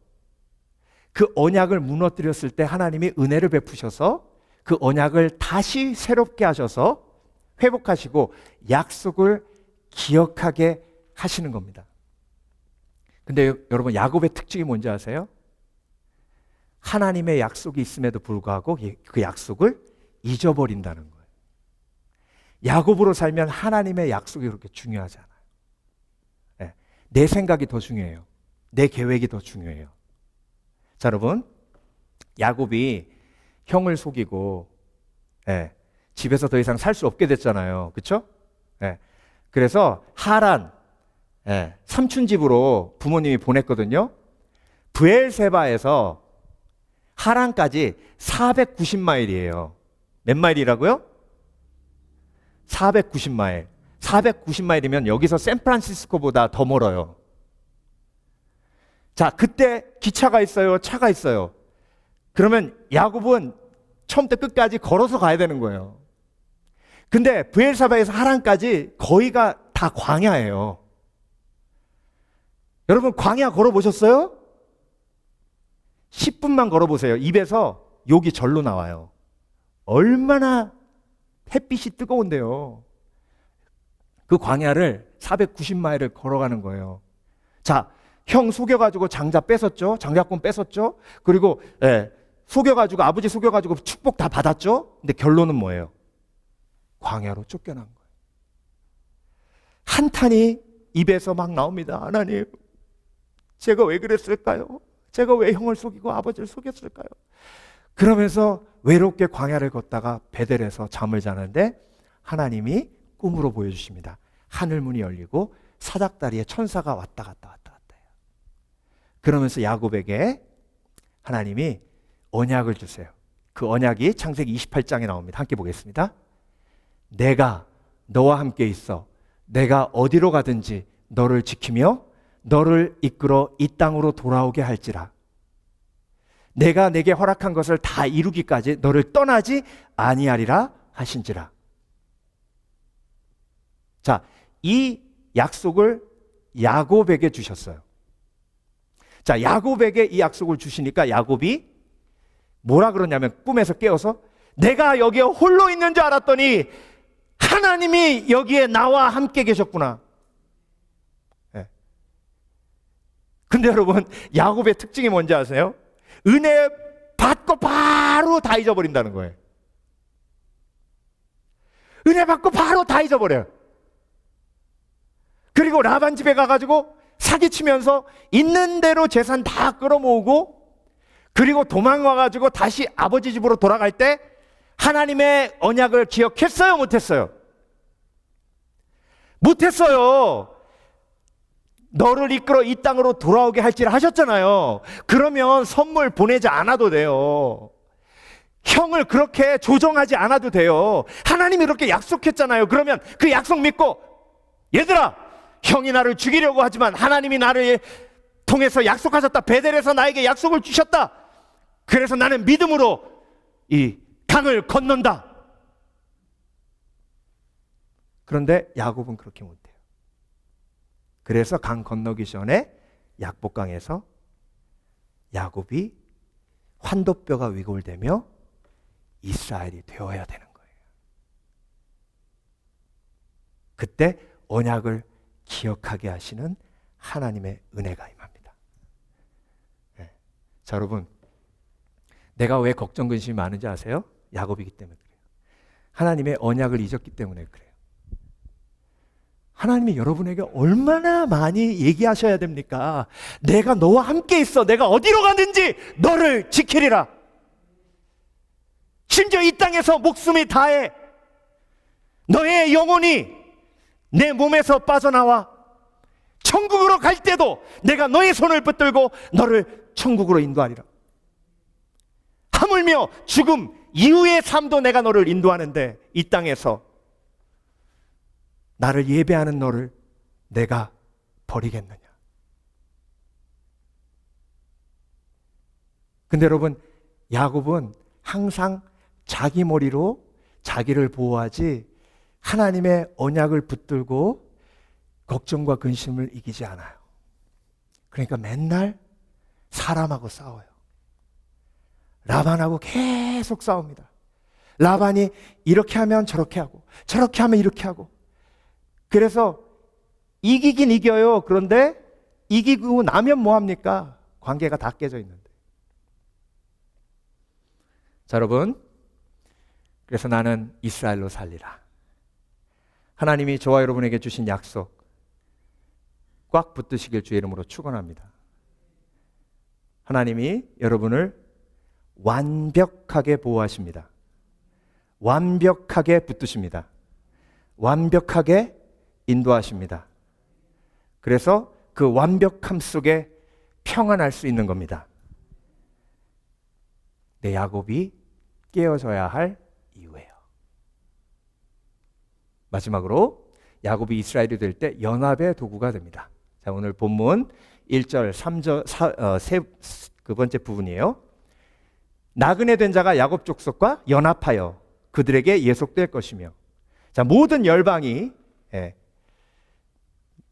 그 언약을 무너뜨렸을 때 하나님이 은혜를 베푸셔서 그 언약을 다시 새롭게 하셔서 회복하시고 약속을 기억하게 하시는 겁니다. 근데 여러분, 야곱의 특징이 뭔지 아세요? 하나님의 약속이 있음에도 불구하고 그 약속을 잊어버린다는 거예요. 야곱으로 살면 하나님의 약속이 그렇게 중요하지 않아요. 네. 내 생각이 더 중요해요. 내 계획이 더 중요해요. 자, 여러분, 야곱이 형을 속이고 집에서 더 이상 살 수 없게 됐잖아요. 그렇죠? 그래서 하란 삼촌 집으로 부모님이 보냈거든요. 브엘세바에서 하란까지 490마일이에요. 몇 마일이라고요? 490마일. 490마일이면 여기서 샌프란시스코보다 더 멀어요. 자, 그때 기차가 있어요? 차가 있어요? 그러면 야곱은 처음부터 끝까지 걸어서 가야 되는 거예요. 근데 브엘사바에서 하란까지 거의가 다 광야예요. 여러분, 광야 걸어보셨어요? 10분만 걸어보세요. 입에서 욕이 절로 나와요. 얼마나 햇빛이 뜨거운데요. 그 광야를 490마일을 걸어가는 거예요. 자, 형 속여가지고 장자 뺏었죠. 장자권 뺏었죠. 그리고 속여가지고 아버지 속여가지고 축복 다 받았죠. 근데 결론은 뭐예요? 광야로 쫓겨난 거예요. 한탄이 입에서 막 나옵니다. 하나님, 제가 왜 그랬을까요? 제가 왜 형을 속이고 아버지를 속였을까요? 그러면서 외롭게 광야를 걷다가 베델에서 잠을 자는데 하나님이 꿈으로 보여주십니다. 하늘문이 열리고 사닥다리에 천사가 왔다 갔다 해요. 그러면서 야곱에게 하나님이 언약을 주세요. 그 언약이 창세기 28장에 나옵니다. 함께 보겠습니다. 내가 너와 함께 있어 내가 어디로 가든지 너를 지키며 너를 이끌어 이 땅으로 돌아오게 할지라. 내가 내게 허락한 것을 다 이루기까지 너를 떠나지 아니하리라 하신지라. 자, 이 약속을 야곱에게 주셨어요. 자, 야곱에게 이 약속을 주시니까 야곱이 뭐라 그러냐면 꿈에서 깨어서 내가 여기에 홀로 있는 줄 알았더니 하나님이 여기에 나와 함께 계셨구나. 근데 여러분, 야곱의 특징이 뭔지 아세요? 은혜 받고 바로 다 잊어버린다는 거예요. 은혜 받고 바로 다 잊어버려요. 그리고 라반 집에 가가지고 사기치면서 있는 대로 재산 다 끌어모으고 그리고 도망와가지고 다시 아버지 집으로 돌아갈 때 하나님의 언약을 기억했어요? 못했어요? 못했어요. 너를 이끌어 이 땅으로 돌아오게 할지라 하셨잖아요. 그러면 선물 보내지 않아도 돼요. 형을 그렇게 조정하지 않아도 돼요. 하나님이 그렇게 약속했잖아요. 그러면 그 약속 믿고 얘들아, 형이 나를 죽이려고 하지만 하나님이 나를 통해서 약속하셨다. 베델에서 나에게 약속을 주셨다. 그래서 나는 믿음으로 이 강을 건넌다. 그런데 야곱은 그렇게 못해요. 그래서 강 건너기 전에 약복강에서 야곱이 환도뼈가 위골되며 이스라엘이 되어야 되는 거예요. 그때 언약을 기억하게 하시는 하나님의 은혜가 임합니다. 네. 자, 여러분, 내가 왜 걱정 근심이 많은지 아세요? 야곱이기 때문에 그래요. 하나님의 언약을 잊었기 때문에 그래요. 하나님이 여러분에게 얼마나 많이 얘기하셔야 됩니까? 내가 너와 함께 있어. 내가 어디로 가든지 너를 지키리라. 심지어 이 땅에서 목숨이 다해 너의 영혼이 내 몸에서 빠져나와 천국으로 갈 때도 내가 너의 손을 붙들고 너를 천국으로 인도하리라. 하물며 죽음 이후의 삶도 내가 너를 인도하는데 이 땅에서 나를 예배하는 너를 내가 버리겠느냐. 근데 여러분, 야곱은 항상 자기 머리로 자기를 보호하지 하나님의 언약을 붙들고 걱정과 근심을 이기지 않아요. 그러니까 맨날 사람하고 싸워요. 라반하고 계속 싸웁니다. 라반이 이렇게 하면 저렇게 하고 저렇게 하면 이렇게 하고, 그래서 이기긴 이겨요. 그런데 이기고 나면 뭐합니까? 관계가 다 깨져 있는데. 자, 여러분, 그래서 나는 이스라엘로 살리라. 하나님이 저와 여러분에게 주신 약속 꽉 붙드시길 주의 이름으로 축원합니다. 하나님이 여러분을 완벽하게 보호하십니다. 완벽하게 붙드십니다. 완벽하게 인도하십니다. 그래서 그 완벽함 속에 평안할 수 있는 겁니다. 내 야곱이 깨어져야 할 이유예요. 마지막으로 야곱이 이스라엘이 될 때 연합의 도구가 됩니다. 자, 오늘 본문 1절, 3절, 그 번째 부분이에요. 나그네 된 자가 야곱 족속과 연합하여 그들에게 예속될 것이며. 자, 모든 열방이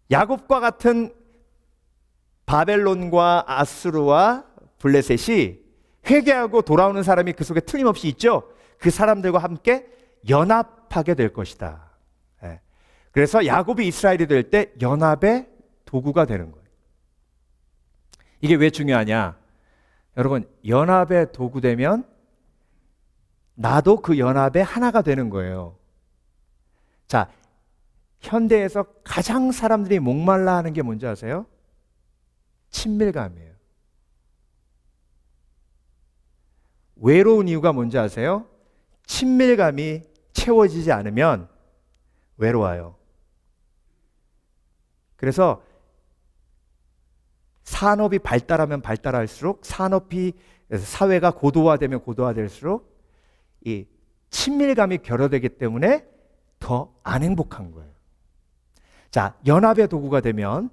야곱과 같은 바벨론과 아수르와 블레셋이 회개하고 돌아오는 사람이 그 속에 틀림없이 있죠. 그 사람들과 함께 연합하게 될 것이다. 그래서 야곱이 이스라엘이 될 때 연합의 도구가 되는 거예요. 이게 왜 중요하냐? 여러분, 연합의 도구 되면 나도 그 연합의 하나가 되는 거예요. 자, 현대에서 가장 사람들이 목말라 하는 게 뭔지 아세요? 친밀감이에요. 외로운 이유가 뭔지 아세요? 친밀감이 채워지지 않으면 외로워요. 그래서 산업이 발달하면 발달할수록, 사회가 고도화되면 고도화될수록 이 친밀감이 결여되기 때문에 더 안 행복한 거예요. 자, 연합의 도구가 되면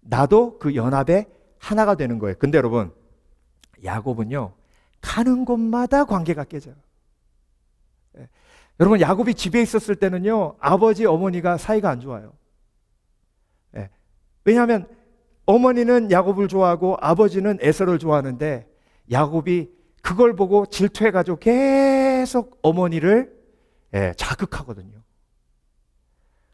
나도 그 연합의 하나가 되는 거예요. 근데 여러분, 야곱은요, 가는 곳마다 관계가 깨져요. 여러분, 야곱이 집에 있었을 때는요, 아버지, 어머니가 사이가 안 좋아요. 왜냐하면 어머니는 야곱을 좋아하고 아버지는 에서를 좋아하는데, 야곱이 그걸 보고 질투해가지고 계속 어머니를 자극하거든요.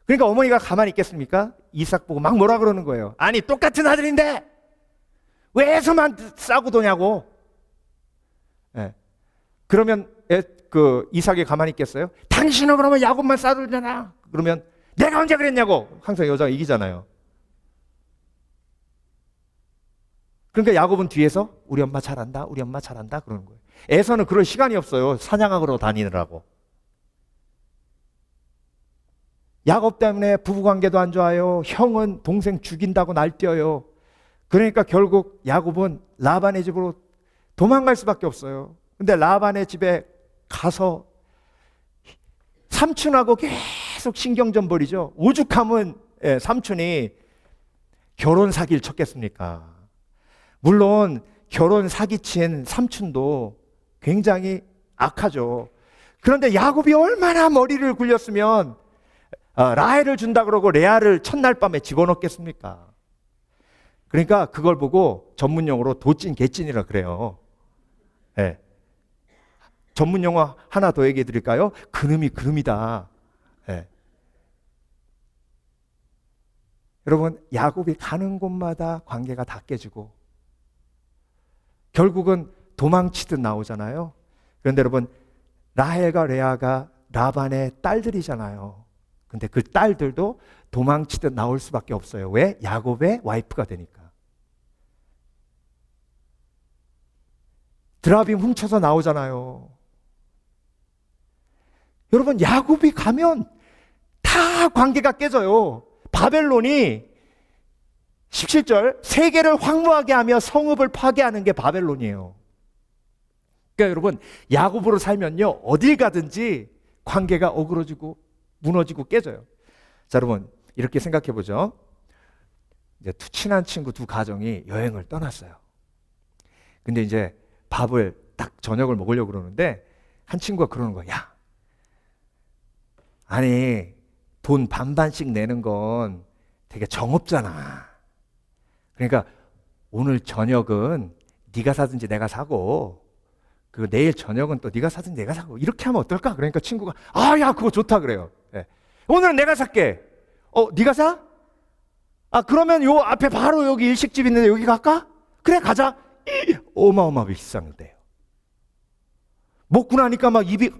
그러니까 어머니가 가만히 있겠습니까? 이삭 보고 막 뭐라 그러는 거예요. 아니, 똑같은 아들인데 왜 에서만 싸고 도냐고. 그러면 그 이삭이 가만히 있겠어요? 당신은 그러면 야곱만 싸돌잖아. 그러면 내가 언제 그랬냐고. 항상 여자가 이기잖아요. 그러니까 야곱은 뒤에서 우리 엄마 잘한다, 우리 엄마 잘한다 그러는 거예요. 에서는 그럴 시간이 없어요. 사냥하러 다니느라고. 야곱 때문에 부부관계도 안 좋아요. 형은 동생 죽인다고 날뛰어요. 그러니까 결국 야곱은 라반의 집으로 도망갈 수밖에 없어요. 근데 라반의 집에 가서 삼촌하고 계속 신경전 벌이죠. 오죽하면 삼촌이 결혼 사기를 쳤겠습니까? 물론 결혼 사기친 삼촌도 굉장히 악하죠. 그런데 야곱이 얼마나 머리를 굴렸으면 라헬을 준다 그러고 레아를 첫날 밤에 집어넣겠습니까? 그러니까 그걸 보고 전문용어로 도찐 개찐이라 그래요. 네. 전문용어 하나 더 얘기해 드릴까요? 그놈이 그놈이다. 네. 여러분, 야곱이 가는 곳마다 관계가 다 깨지고 결국은 도망치듯 나오잖아요. 그런데 여러분, 라헬과 레아가 라반의 딸들이잖아요. 근데 그 딸들도 도망치듯 나올 수밖에 없어요. 왜? 야곱의 와이프가 되니까. 드라빔 훔쳐서 나오잖아요. 여러분, 야곱이 가면 다 관계가 깨져요. 바벨론이 17절 세계를 황무하게 하며 성읍을 파괴하는 게 바벨론이에요. 그러니까 여러분, 야곱으로 살면요 어딜 가든지 관계가 어그러지고 무너지고 깨져요. 자, 여러분 이렇게 생각해 보죠. 이제 친한 친구 두 가정이 여행을 떠났어요. 근데 이제 밥을 딱 저녁을 먹으려고 그러는데 한 친구가 그러는 거야. 야, 아니 돈 반반씩 내는 건 되게 정없잖아. 그러니까 오늘 저녁은 네가 사든지 내가 사고 그 내일 저녁은 또 네가 사든지 내가 사고 이렇게 하면 어떨까? 그러니까 친구가 야 그거 좋다 그래요. 네. 오늘은 내가 살게. 네가 사? 그러면 요 앞에 바로 여기 일식집 있는데 여기 갈까? 그래 가자. 어마어마하게 비싼데요. 먹고 나니까 막 입이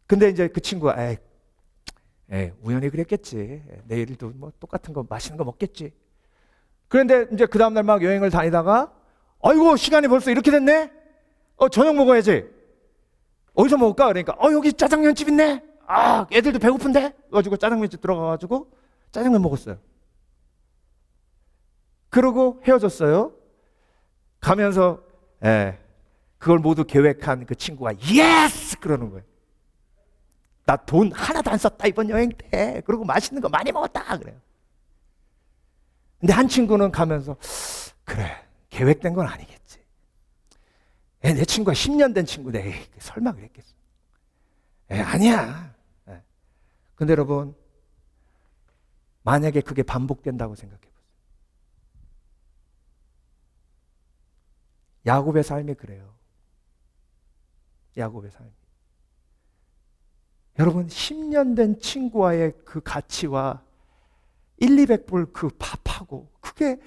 근데 이제 그 친구가 우연히 그랬겠지. 내일도 뭐 똑같은 거 맛있는 거 먹겠지. 그런데 이제 그 다음날 막 여행을 다니다가 아이고 시간이 벌써 이렇게 됐네. 저녁 먹어야지. 어디서 먹을까? 그러니까 여기 짜장면집 있네. 애들도 배고픈데? 그래가지고 짜장면집 들어가가지고 짜장면 먹었어요. 그러고 헤어졌어요. 가면서 그걸 모두 계획한 그 친구가 예스! 그러는 거예요. 나 돈 하나도 안 썼다 이번 여행 때. 그리고 맛있는 거 많이 먹었다 그래요. 근데 한 친구는 가면서 그래 계획된 건 아니겠지. 내 친구가 10년 된 친구인데 설마 그랬겠어. 아니야. 근데 여러분 만약에 그게 반복된다고 생각해 보세요. 야곱의 삶이 그래요. 야곱의 삶이. 여러분 10년 된 친구와의 그 가치와 1,200불 그 밥하고 그게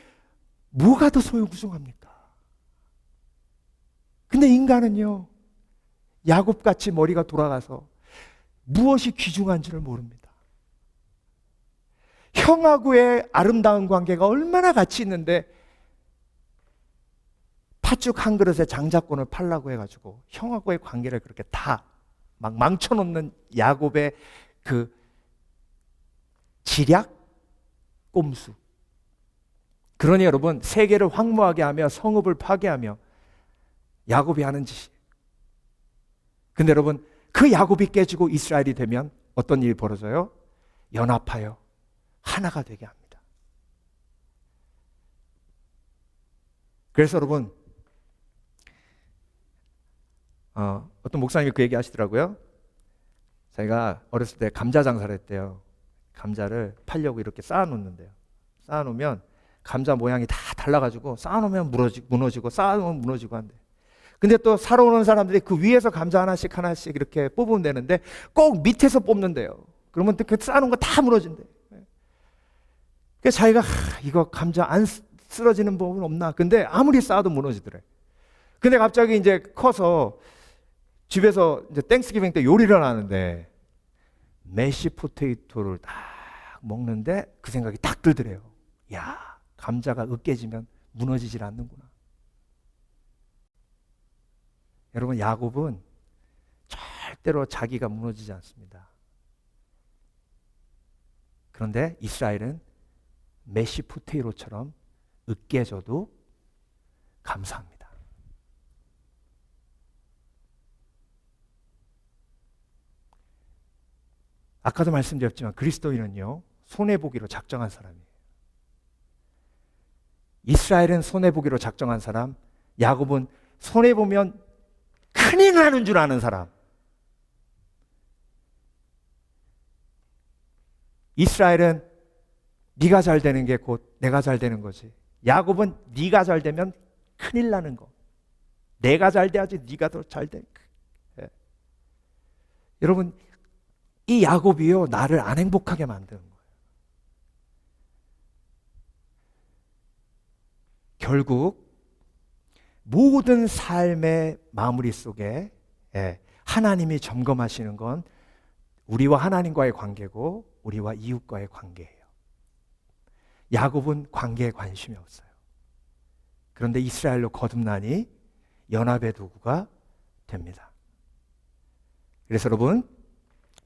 뭐가 더 소용구중합니까? 근데 인간은요 야곱같이 머리가 돌아가서 무엇이 귀중한지를 모릅니다. 형하고의 아름다운 관계가 얼마나 가치 있는데 팥죽 한 그릇에 장자권을 팔라고 해가지고 형하고의 관계를 그렇게 다 막 망쳐놓는 야곱의 그 지략, 꼼수. 그러니 여러분 세계를 황무하게 하며 성읍을 파괴하며 야곱이 하는 짓이. 근데 여러분 그 야곱이 깨지고 이스라엘이 되면 어떤 일이 벌어져요? 연합하여 하나가 되게 합니다. 그래서 여러분 어떤 목사님이 그 얘기 하시더라고요. 자기가 어렸을 때 감자 장사를 했대요. 감자를 팔려고 이렇게 쌓아놓는데요. 쌓아놓으면 감자 모양이 다 달라가지고 쌓아놓으면 무너지고 쌓아놓으면 무너지고 한대. 근데 또 사러 오는 사람들이 그 위에서 감자 하나씩 이렇게 뽑으면 되는데 꼭 밑에서 뽑는데요. 그러면 그 쌓아놓은 거 다 무너진대. 그래서 자기가 이거 감자 안 쓰러지는 법은 없나? 근데 아무리 쌓아도 무너지더래. 근데 갑자기 이제 커서 집에서 이제 땡스기빙 때 요리를 하는데 메시 포테이토를 딱 먹는데 그 생각이 딱 들더래요. 야, 감자가 으깨지면 무너지질 않는구나. 여러분 야곱은 절대로 자기가 무너지지 않습니다. 그런데 이스라엘은 메시 포테이토처럼 으깨져도 감사합니다. 아까도 말씀드렸지만 그리스도인은요 손해보기로 작정한 사람이에요. 이스라엘은 손해보기로 작정한 사람, 야곱은 손해보면 큰일 나는 줄 아는 사람. 이스라엘은 네가 잘 되는 게 곧 내가 잘 되는 거지. 야곱은 네가 잘 되면 큰일 나는 거. 내가 잘 돼야지 네가 더 잘 돼. 예. 여러분, 이 야곱이요, 나를 안 행복하게 만드는 거예요. 결국 모든 삶의 마무리 속에 하나님이 점검하시는 건 우리와 하나님과의 관계고 우리와 이웃과의 관계예요. 야곱은 관계에 관심이 없어요. 그런데 이스라엘로 거듭나니 연합의 도구가 됩니다. 그래서 여러분,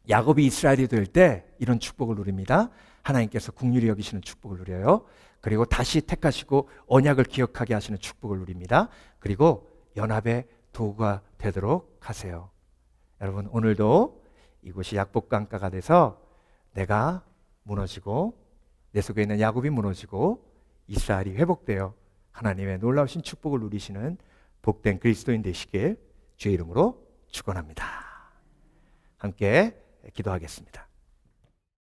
야곱이 이스라엘이 될 때 이런 축복을 누립니다. 하나님께서 긍휼히 여기시는 축복을 누려요. 그리고 다시 택하시고 언약을 기억하게 하시는 축복을 누립니다. 그리고 연합의 도구가 되도록 하세요. 여러분, 오늘도 이곳이 약복강가가 돼서 내가 무너지고 내 속에 있는 야곱이 무너지고 이스라엘이 회복되어 하나님의 놀라우신 축복을 누리시는 복된 그리스도인 되시길 주의 이름으로 축원합니다. 함께 기도하겠습니다.